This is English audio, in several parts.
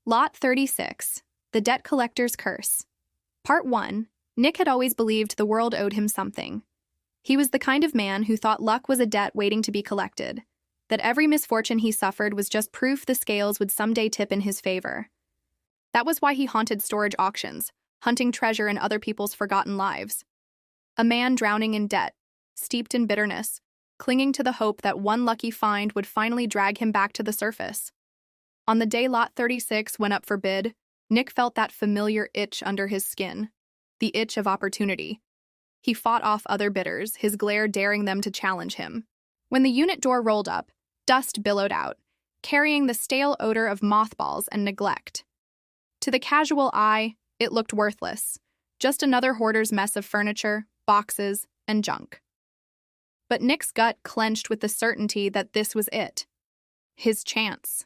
Lot 36, The Debt Collector's Curse. Part 1. Nick had always believed the world owed him something. He was the kind of man who thought luck was a debt waiting to be collected, that every misfortune he suffered was just proof the scales would someday tip in his favor. That was why he haunted storage auctions, hunting treasure in other people's forgotten lives. A man drowning in debt, steeped in bitterness, clinging to the hope that one lucky find would finally drag him back to the surface. On the day Lot 36 went up for bid, Nick felt that familiar itch under his skin, the itch of opportunity. He fought off other bidders, his glare daring them to challenge him. When the unit door rolled up, dust billowed out, carrying the stale odor of mothballs and neglect. To the casual eye, it looked worthless, just another hoarder's mess of furniture, boxes, and junk. But Nick's gut clenched with the certainty that this was it. His chance.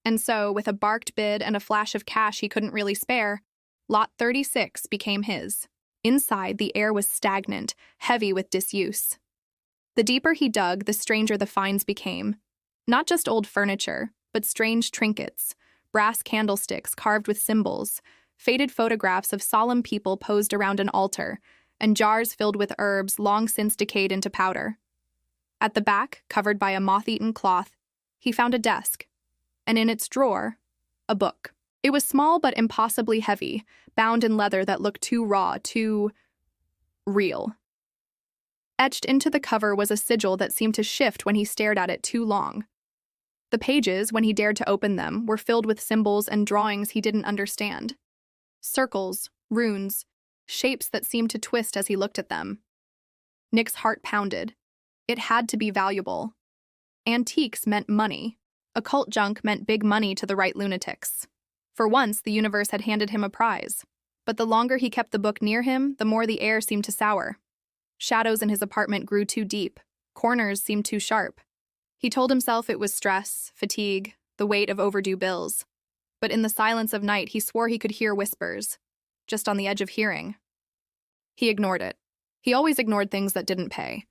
And so, with a barked bid and a flash of cash he couldn't really spare, Lot 36 became his. Inside, the air was stagnant, heavy with disuse. The deeper he dug, the stranger the finds became. Not just old furniture, but strange trinkets, brass candlesticks carved with symbols, faded photographs of solemn people posed around an altar, and jars filled with herbs long since decayed into powder. At the back, covered by a moth-eaten cloth, he found a desk, and in its drawer, a book. It was small but impossibly heavy, bound in leather that looked too raw, too real. Etched into the cover was a sigil that seemed to shift when he stared at it too long. The pages, when he dared to open them, were filled with symbols and drawings he didn't understand. Circles, runes, shapes that seemed to twist as he looked at them. Nick's heart pounded. It had to be valuable. Antiques meant money. Occult junk meant big money to the right lunatics. For once, the universe had handed him a prize. But the longer he kept the book near him, the more the air seemed to sour. Shadows in his apartment grew too deep. Corners seemed too sharp. He told himself it was stress, fatigue, the weight of overdue bills. But in the silence of night, he swore he could hear whispers, just on the edge of hearing. He ignored it. He always ignored things that didn't pay.